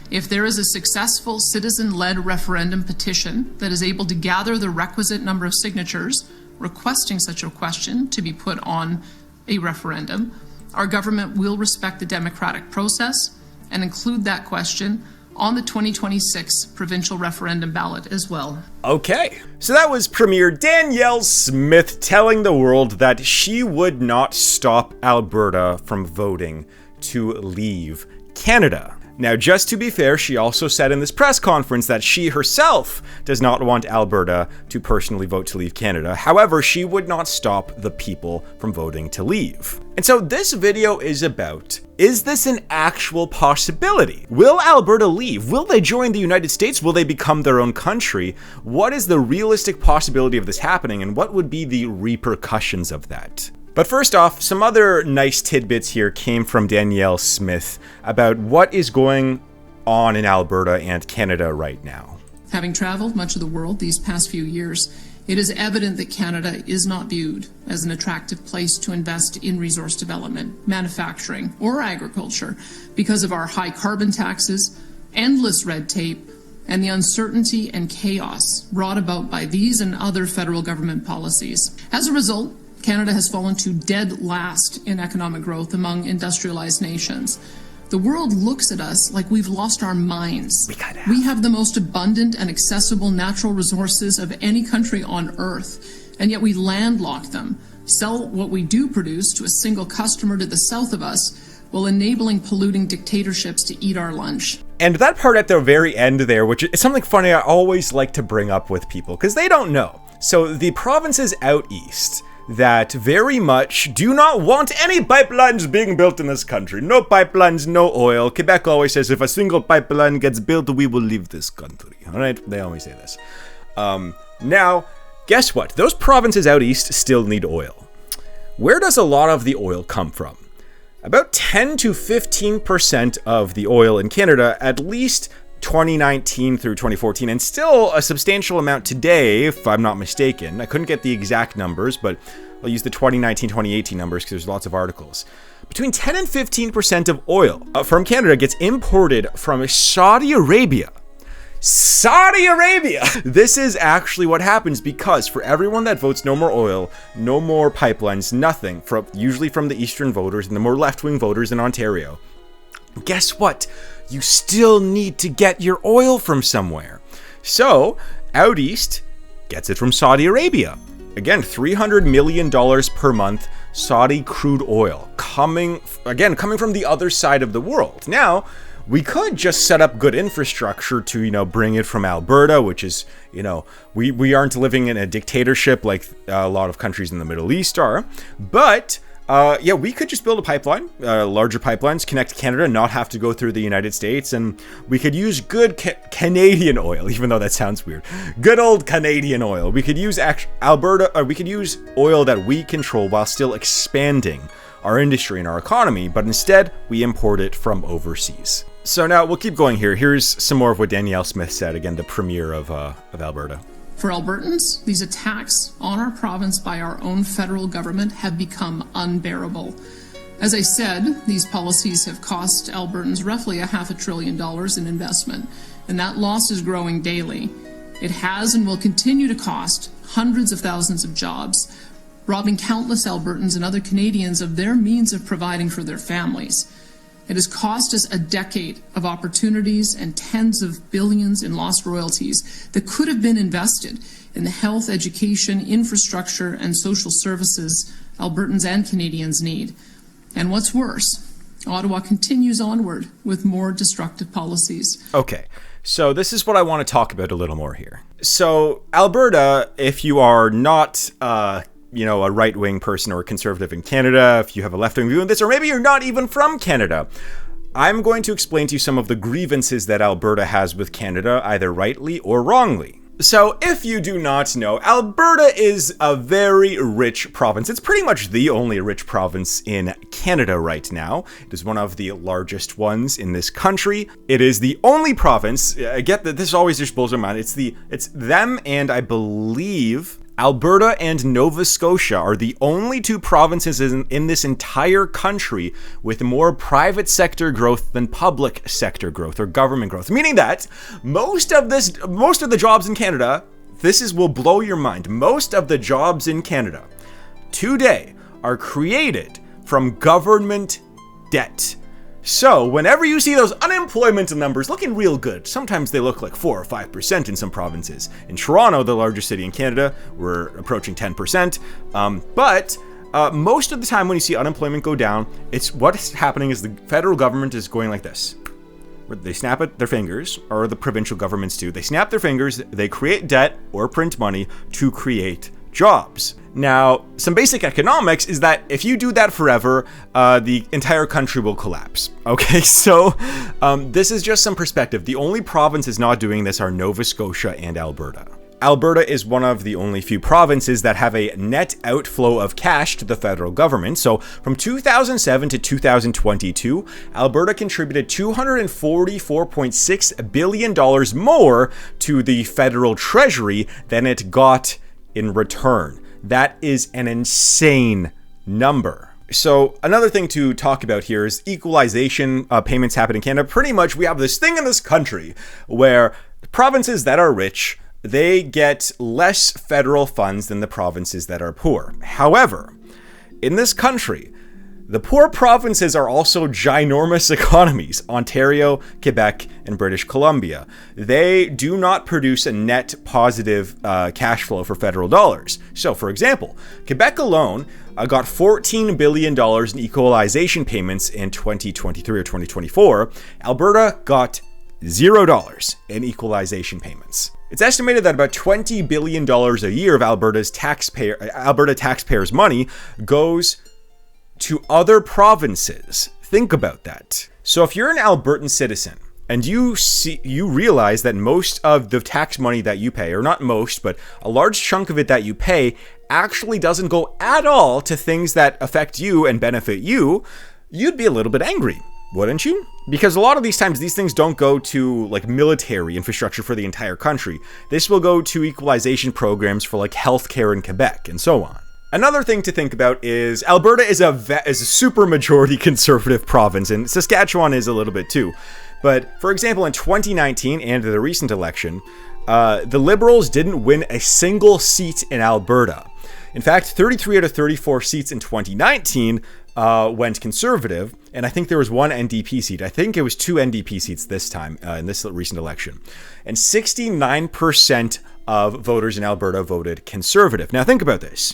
If there is a successful citizen-led referendum petition that is able to gather the requisite number of signatures requesting such a question to be put on a referendum, our government will respect the democratic process and include that question on the 2026 provincial referendum ballot as well. Okay, so that was Premier Danielle Smith telling the world that she would not stop Alberta from voting to leave Canada. Now, just to be fair, she also said in this press conference that she herself does not want Alberta to personally vote to leave Canada. However, she would not stop the people from voting to leave. And so this video is about, is this an actual possibility? Will Alberta leave? Will they join the United States? Will they become their own country? What is the realistic possibility of this happening, and what would be the repercussions of that? But first off, some other nice tidbits here came from Danielle Smith about what is going on in Alberta and Canada right now. Having traveled much of the world these past few years, it is evident that Canada is not viewed as an attractive place to invest in resource development, manufacturing, or agriculture because of our high carbon taxes, endless red tape, and the uncertainty and chaos brought about by these and other federal government policies. As a result, Canada has fallen to dead last in economic growth among industrialized nations. The world looks at us like we've lost our minds. We have the most abundant and accessible natural resources of any country on earth, and yet we landlock them, sell what we do produce to a single customer to the south of us, while enabling polluting dictatorships to eat our lunch. And that part at the very end there, which is something funny I always like to bring up with people, because they don't know. So the provinces out east that very much do not want any pipelines being built in this country. No pipelines, no oil. Quebec always says, if a single pipeline gets built, we will leave this country. All right? They always say this. Now, guess what? Those provinces out east still need oil. Where does a lot of the oil come from? About 10 to 15% of the oil in Canada, at least 2019 through 2014, and still a substantial amount today, if I'm not mistaken. I couldn't get the exact numbers, but I'll use the 2019-2018 numbers because there's lots of articles. Between 10 and 15% of oil from Canada gets imported from Saudi Arabia. Saudi Arabia! This is actually what happens because for everyone that votes no more oil, no more pipelines, nothing, usually from the eastern voters and the more left-wing voters in Ontario, guess what? You still need to get your oil from somewhere. So, out east gets it from Saudi Arabia. Again, $300 million per month Saudi crude oil coming from the other side of the world. Now, we could just set up good infrastructure to, bring it from Alberta, which is, we aren't living in a dictatorship like a lot of countries in the Middle East are, but we could just build a pipeline, larger pipelines, connect Canada, not have to go through the United States, and we could use good Canadian oil, even though that sounds weird. Good old Canadian oil. We could use we could use oil that we control while still expanding our industry and our economy, but instead we import it from overseas. So now we'll keep going here. Here's some more of what Danielle Smith said, again, the premier of Alberta. For Albertans, these attacks on our province by our own federal government have become unbearable. As I said, these policies have cost Albertans roughly $500 billion in investment, and that loss is growing daily. It has and will continue to cost hundreds of thousands of jobs, robbing countless Albertans and other Canadians of their means of providing for their families. It has cost us a decade of opportunities and tens of billions in lost royalties that could have been invested in the health, education, infrastructure, and social services Albertans and Canadians need. And what's worse, Ottawa continues onward with more destructive policies. Okay, so this is what I want to talk about a little more here. So Alberta, if you are not a right-wing person or a conservative in Canada, if you have a left-wing view on this, or maybe you're not even from Canada, I'm going to explain to you some of the grievances that Alberta has with Canada, either rightly or wrongly. So, if you do not know, Alberta is a very rich province. It's pretty much the only rich province in Canada right now. It is one of the largest ones in this country. It is the only province, I get that this always just blows my mind, it's them and I believe Alberta and Nova Scotia are the only two provinces in this entire country with more private sector growth than public sector growth or government growth, meaning that most of the jobs in Canada, will blow your mind. Most of the jobs in Canada today are created from government debt. So whenever you see those unemployment numbers looking real good, sometimes they look like 4 or 5% in some provinces. In Toronto, the largest city in Canada, we're approaching 10%. But most of the time when you see unemployment go down, what's happening is the federal government is going like this. They snap at their fingers, or the provincial governments do. They snap their fingers, they create debt or print money to create jobs. Now, some basic economics is that if you do that forever, the entire country will collapse. Okay, so this is just some perspective. The only provinces not doing this are Nova Scotia and Alberta. Alberta is one of the only few provinces that have a net outflow of cash to the federal government. So from 2007 to 2022, Alberta contributed $244.6 billion more to the federal treasury than it got in return. That is an insane number. So another thing to talk about here is equalization payments happen in Canada. Pretty much we have this thing in this country where the provinces that are rich, they get less federal funds than the provinces that are poor. However, in this country, the poor provinces are also ginormous economies. Ontario, Quebec, and British Columbia. They do not produce a net positive cash flow for federal dollars. So, for example, Quebec alone got $14 billion in equalization payments in 2023 or 2024. Alberta got $0 in equalization payments. It's estimated that about $20 billion a year of Alberta taxpayers' money goes to other provinces. Think about that. So if you're an Albertan citizen and you realize that most of the tax money that you pay, or not most, but a large chunk of it that you pay actually doesn't go at all to things that affect you and benefit you, you'd be a little bit angry, wouldn't you? Because a lot of these times, these things don't go to like military infrastructure for the entire country. This will go to equalization programs for like healthcare in Quebec and so on. Another thing to think about is Alberta is a super majority conservative province, and Saskatchewan is a little bit too. But for example, in 2019 and the recent election, the Liberals didn't win a single seat in Alberta. In fact, 33 out of 34 seats in 2019 went conservative, and I think there was one NDP seat. I think it was 2 NDP seats this time in this recent election. And 69% of voters in Alberta voted conservative. Now think about this.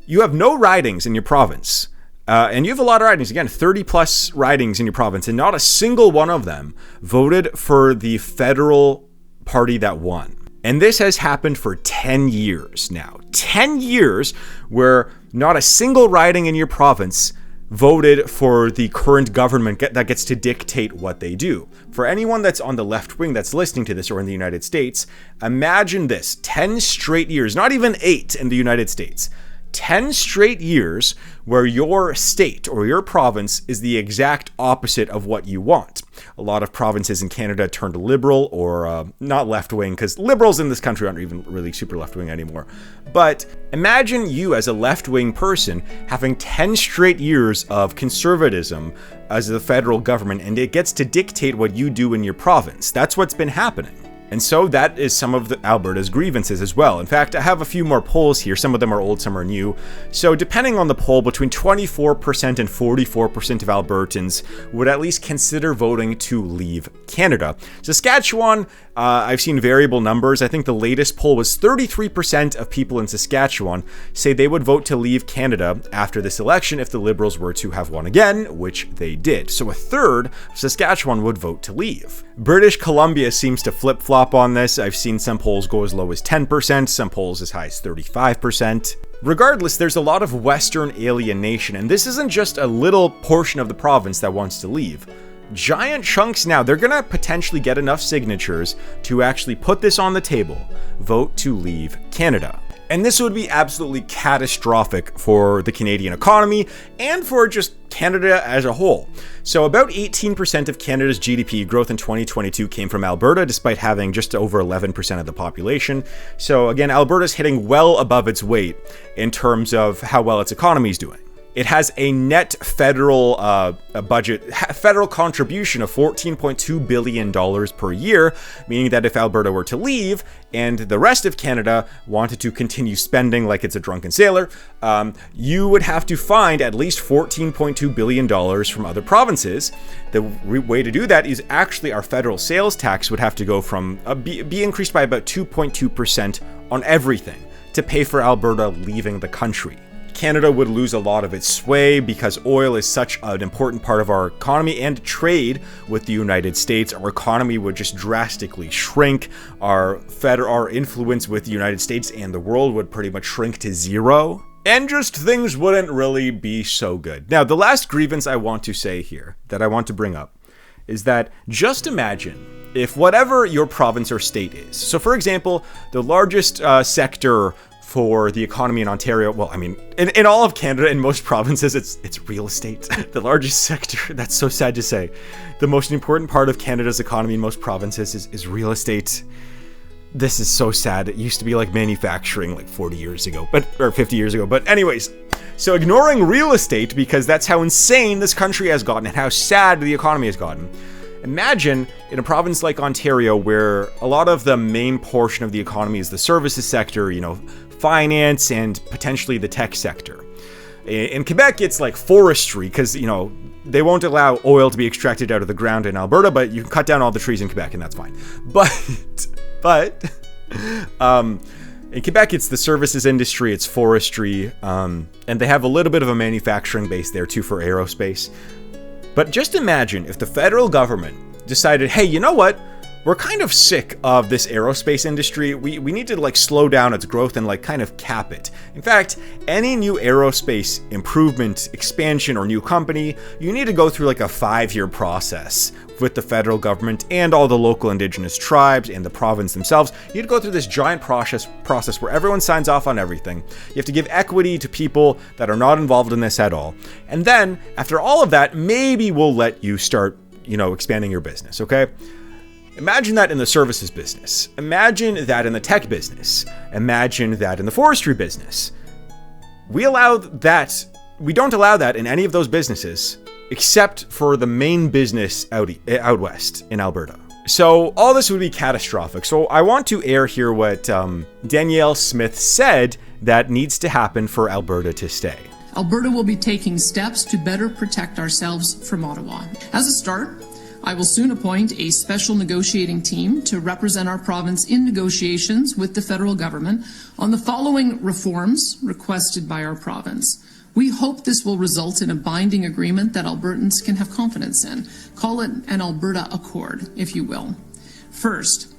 You have no ridings in your province, and you have a lot of ridings, again, 30 plus ridings in your province, and not a single one of them voted for the federal party that won. And this has happened for 10 years now. 10 years where not a single riding in your province voted for the current government that gets to dictate what they do. For anyone that's on the left wing that's listening to this or in the United States, imagine this, 10 straight years, not even 8 in the United States, 10 straight years where your state or your province is the exact opposite of what you want. A lot of provinces in Canada turned liberal or not left-wing, because liberals in this country aren't even really super left-wing anymore. But imagine you as a left-wing person having 10 straight years of conservatism as the federal government, and it gets to dictate what you do in your province. That's what's been happening. And so that is some of Alberta's grievances as well. In fact, I have a few more polls here. Some of them are old, some are new. So depending on the poll, between 24% and 44% of Albertans would at least consider voting to leave Canada. Saskatchewan, I've seen variable numbers. I think the latest poll was 33% of people in Saskatchewan say they would vote to leave Canada after this election if the Liberals were to have won again, which they did. So a third of Saskatchewan would vote to leave. British Columbia seems to flip-flop on this. I've seen some polls go as low as 10%, some polls as high as 35%. Regardless, there's a lot of Western alienation, and this isn't just a little portion of the province that wants to leave. Giant chunks now, they're gonna potentially get enough signatures to actually put this on the table, vote to leave Canada. And this would be absolutely catastrophic for the Canadian economy and for just Canada as a whole. So about 18% of Canada's GDP growth in 2022 came from Alberta, despite having just over 11% of the population. So again, Alberta's hitting well above its weight in terms of how well its economy is doing. It has a net federal federal contribution of $14.2 billion per year, meaning that if Alberta were to leave and the rest of Canada wanted to continue spending like it's a drunken sailor, you would have to find at least $14.2 billion from other provinces. The way to do that is actually our federal sales tax would have to go from be increased by about 2.2% on everything to pay for Alberta leaving the country. Canada would lose a lot of its sway because oil is such an important part of our economy and trade with the United States. Our economy would just drastically shrink. Our influence with the United States and the world would pretty much shrink to zero. And just things wouldn't really be so good. Now, the last grievance I want to say here, that I want to bring up, is that just imagine if whatever your province or state is. So for example, the largest sector for the economy in Ontario, well, I mean, in all of Canada, in most provinces, it's real estate. The largest sector, that's so sad to say. The most important part of Canada's economy in most provinces is real estate. This is so sad. It used to be like manufacturing like 40 years ago, or 50 years ago. But anyways, so ignoring real estate, because that's how insane this country has gotten and how sad the economy has gotten. Imagine in a province like Ontario, where a lot of the main portion of the economy is the services sector, finance, and potentially the tech sector. In Quebec, it's like forestry, because, they won't allow oil to be extracted out of the ground in Alberta, but you can cut down all the trees in Quebec, and that's fine. But in Quebec, it's the services industry, it's forestry, and they have a little bit of a manufacturing base there, too, for aerospace. But just imagine if the federal government decided, hey, you know what? We're kind of sick of this aerospace industry. We need to slow down its growth and kind of cap it. In fact, any new aerospace improvement, expansion, or new company, you need to go through a 5-year process with the federal government and all the local indigenous tribes and the province themselves. You need to go through this giant process where everyone signs off on everything. You have to give equity to people that are not involved in this at all. And then, after all of that, maybe we'll let you start, expanding your business, okay? Imagine that in the services business. Imagine that in the tech business. Imagine that in the forestry business. We don't allow that in any of those businesses, except for the main business out west in Alberta. So all this would be catastrophic. So I want to air here what Danielle Smith said that needs to happen for Alberta to stay. Alberta will be taking steps to better protect ourselves from Ottawa. As a start, I will soon appoint a special negotiating team to represent our province in negotiations with the federal government on the following reforms requested by our province. We hope this will result in a binding agreement that Albertans can have confidence in. Call it an Alberta Accord, if you will. First,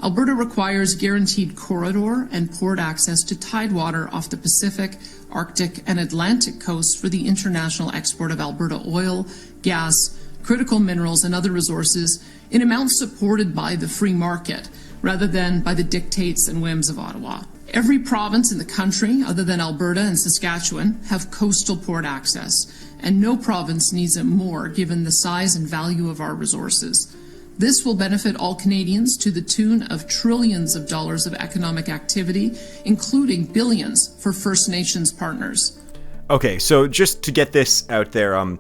Alberta requires guaranteed corridor and port access to tidewater off the Pacific, Arctic, and Atlantic coasts for the international export of Alberta oil, gas, critical minerals, and other resources in amounts supported by the free market rather than by the dictates and whims of Ottawa. Every province in the country, other than Alberta and Saskatchewan, have coastal port access, and no province needs it more given the size and value of our resources. This will benefit all Canadians to the tune of trillions of dollars of economic activity, including billions for First Nations partners. Okay, so just to get this out there,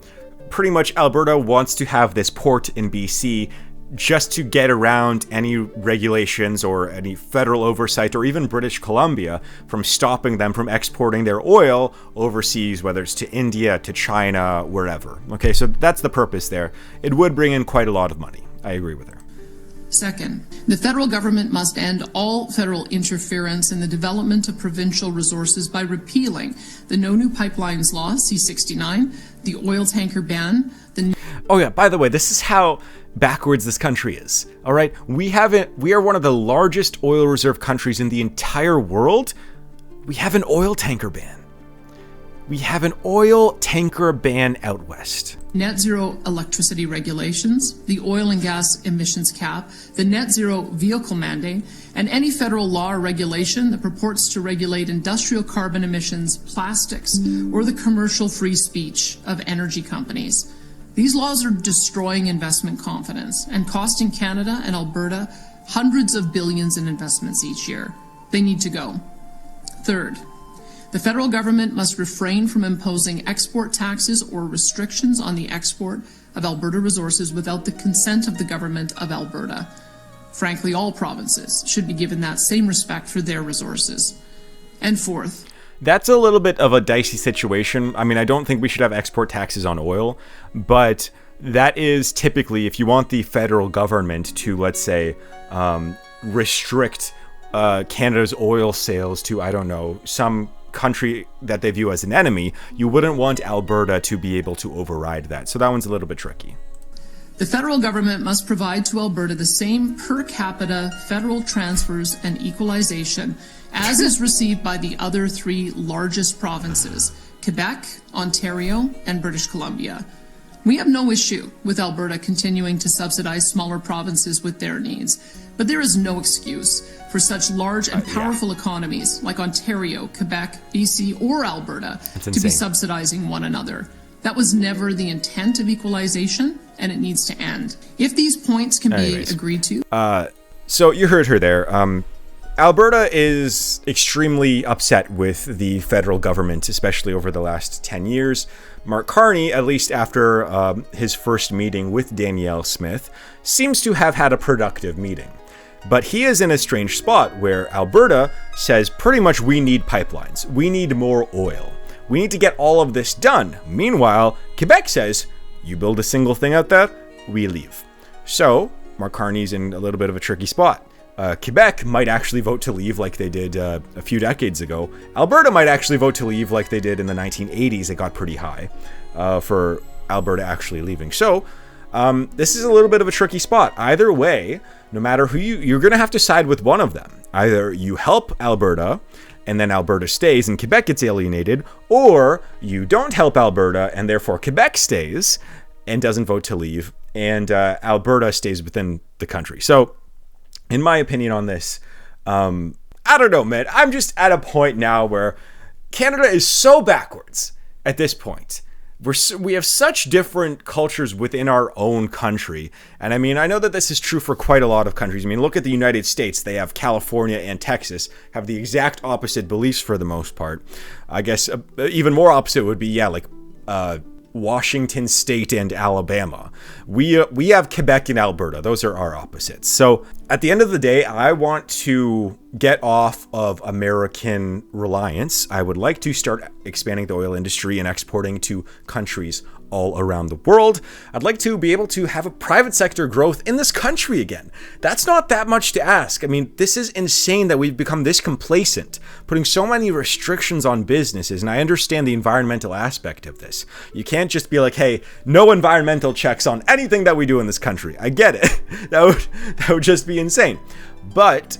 pretty much Alberta wants to have this port in BC just to get around any regulations or any federal oversight, or even British Columbia from stopping them from exporting their oil overseas, whether it's to India, to China, wherever. Okay, so that's the purpose there. It would bring in quite a lot of money. I agree with her. Second, the federal government must end all federal interference in the development of provincial resources by repealing the No New Pipelines Law, C-69, the oil tanker ban, Oh yeah, by the way, this is how backwards this country is. All right, we are one of the largest oil reserve countries in the entire world. We have an oil tanker ban. we have an oil tanker ban out west. Net zero electricity regulations, the oil and gas emissions cap, the net zero vehicle mandate, and any federal law or regulation that purports to regulate industrial carbon emissions, plastics, or the commercial free speech of energy companies. These laws are destroying investment confidence and costing Canada and Alberta hundreds of billions in investments each year. They need to go. Third, the federal government must refrain from imposing export taxes or restrictions on the export of Alberta resources without the consent of the government of Alberta. Frankly, all provinces should be given that same respect for their resources. And fourth, that's a little bit of a dicey situation. I mean, I don't think we should have export taxes on oil, but that is typically if you want the federal government to, let's say, restrict Canada's oil sales to, I don't know, some country that they view as an enemy, you wouldn't want Alberta to be able to override that. So that one's a little bit tricky. The federal government must provide to Alberta the same per capita federal transfers and equalization as is received by the other three largest provinces, Quebec, Ontario, and British Columbia. We have no issue with Alberta continuing to subsidize smaller provinces with their needs, but there is no excuse for such large and powerful economies like Ontario, Quebec, BC, or Alberta to be subsidizing one another. That was never the intent of equalization, and it needs to end. If these points can be agreed to... So you heard her there. Alberta is extremely upset with the federal government, especially over the last 10 years. Mark Carney, at least after his first meeting with Danielle Smith, seems to have had a productive meeting. But he is in a strange spot where Alberta says pretty much we need pipelines. We need more oil. We need to get all of this done. Meanwhile, Quebec says, you build a single thing out there, we leave. So, Mark Carney's in a little bit of a tricky spot. Quebec might actually vote to leave like they did a few decades ago. Alberta might actually vote to leave like they did in the 1980s. It got pretty high for Alberta actually leaving. So, this is a little bit of a tricky spot. Either way, no matter who you're going to have to side with one of them. Either you help Alberta, and then Alberta stays and Quebec gets alienated, or you don't help Alberta, and therefore Quebec stays and doesn't vote to leave, and Alberta stays within the country. So, in my opinion on this, I don't know, man. I'm just at a point now where Canada is so backwards at this point. We have such different cultures within our own country. And I mean, I know that this is true for quite a lot of countries. I mean, look at the United States. They have California and Texas have the exact opposite beliefs for the most part. I guess even more opposite would be, like Washington State and Alabama. We have Quebec and Alberta. Those are our opposites. So at the end of the day, I want to get off of American reliance. I would like to start expanding the oil industry and exporting to countries all around the world. I'd like to be able to have a private sector growth in this country again. That's not that much to ask. I mean, this is insane that we've become this complacent, putting so many restrictions on businesses, and I understand the environmental aspect of this. You can't just be like, hey, no environmental checks on anything that we do in this country. I get it. That would just be insane. But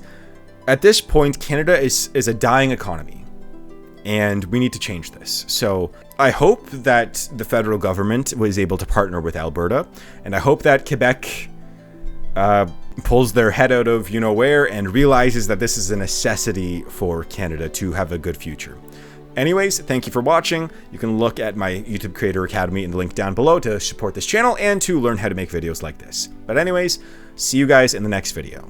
at this point, Canada is a dying economy, and we need to change this. So I hope that the federal government was able to partner with Alberta, and I hope that Quebec pulls their head out of you-know-where and realizes that this is a necessity for Canada to have a good future. Anyways, thank you for watching. You can look at my YouTube Creator Academy in the link down below to support this channel and to learn how to make videos like this. But anyways, see you guys in the next video.